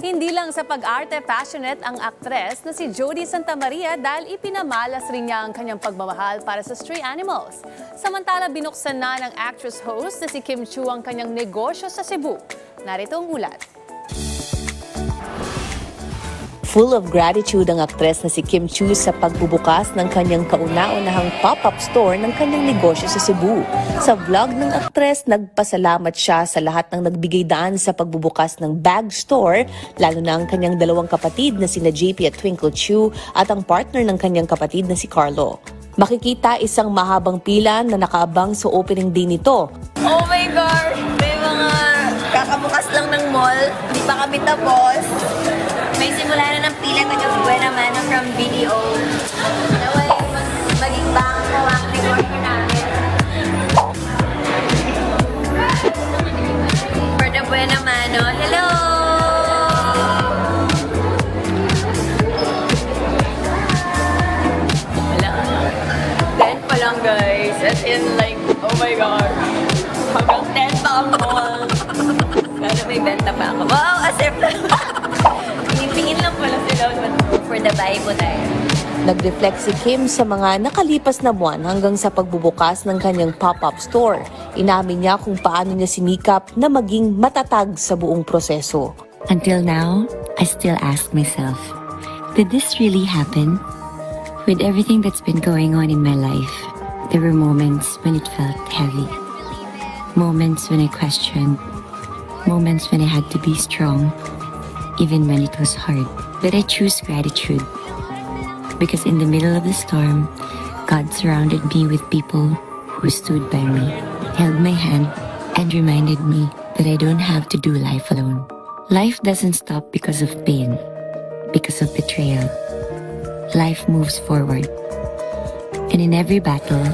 Hindi lang sa pag-arte passionate ang aktres na si Jody Santa Maria dahil ipinamalas rin niya ang kanyang pagmamahal para sa stray animals. Samantala, binuksan na ng actress host na si Kim Chiu ang kanyang negosyo sa Cebu. Narito ang ulat. Full of gratitude ang aktres na si Kim Chiu sa pagbubukas ng kanyang kauna-unahang pop-up store ng kanyang negosyo sa Cebu. Sa vlog ng aktres, nagpasalamat siya sa lahat ng nagbigay daan sa pagbubukas ng bag store, lalo na ang kanyang dalawang kapatid na sina JP at Twinkle Chiu at ang partner ng kanyang kapatid na si Carlo. Makikita isang mahabang pila na nakaabang sa opening day nito. Oh my God! May mga kakabukas lang ng mall. Hindi pa kami tapos. May simula na ng pila taga Buena Mano from BDO. Naway, maging bang ko ang negosyo namin. For the Buena Mano. Hello! Wala. 10 pa lang guys. As in like, oh my God. Hanggang 10 pa ang mall. Sana may benta pa ako. Wow, as if tingin lang pala sila for the Bible tayo. Nag-reflect si Kim sa mga nakalipas na buwan hanggang sa pagbubukas ng kanyang pop-up store. Inamin niya kung paano niya sinikap na maging matatag sa buong proseso. Until now, I still ask myself, did this really happen? With everything that's been going on in my life, there were moments when it felt heavy. Moments when I questioned. Moments when I had to be strong. Even when it was hard. But I choose gratitude. Because in the middle of the storm, God surrounded me with people who stood by me, held my hand, and reminded me that I don't have to do life alone. Life doesn't stop because of pain, because of betrayal. Life moves forward. And in every battle,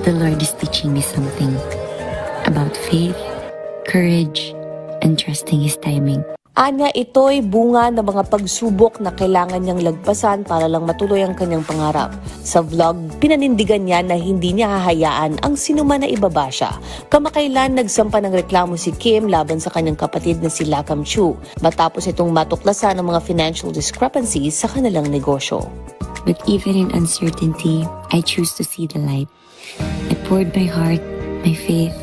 the Lord is teaching me something about faith, courage, and trusting His timing. Anya, ito'y bunga ng mga pagsubok na kailangan niyang lagpasan para lang matuloy ang kanyang pangarap. Sa vlog, pinanindigan niya na hindi niya hahayaan ang sinuman na ibaba siya. Kamakailan nagsampa ng reklamo si Kim laban sa kanyang kapatid na si Lakam Chiu matapos itong matuklasan ng mga financial discrepancies sa kanilang negosyo. But even in uncertainty, I choose to see the light. I poured my heart, my faith,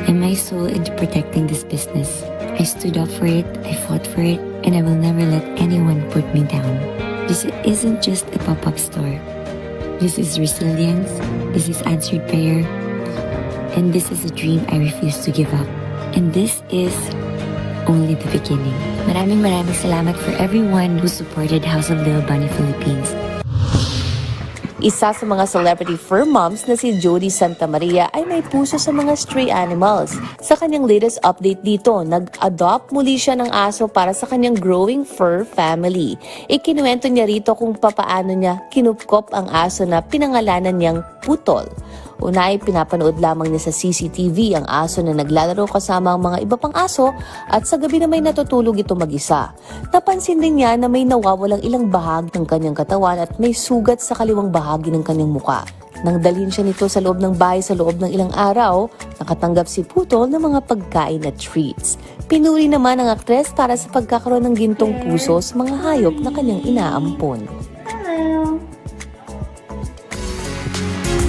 and my soul into protecting this business. I stood up for it, I fought for it, and I will never let anyone put me down. This isn't just a pop-up store. This is resilience, this is answered prayer, and this is a dream I refuse to give up. And this is only the beginning. Maraming salamat for everyone who supported House of Little Bunny Philippines. Isa sa mga celebrity fur moms na si Jody Santa Maria ay may puso sa mga stray animals. Sa kanyang latest update dito, nag-adopt muli siya ng aso para sa kanyang growing fur family. Ikinuwento niya rito kung papaano niya kinupkop ang aso na pinangalanan niyang Putol. Una ay pinapanood lamang niya sa CCTV ang aso na naglalaro kasama ang mga iba pang aso at sa gabi na may natutulog ito mag-isa. Napansin din niya na may nawawalang ilang bahagi ng kanyang katawan at may sugat sa kaliwang bahagi ng kanyang muka. Nang dalhin siya nito sa loob ng bahay sa loob ng ilang araw, nakatanggap si Putol ng mga pagkain at treats. Pinuri naman ang aktres para sa pagkakaroon ng gintong puso sa mga hayop na kanyang inaampon.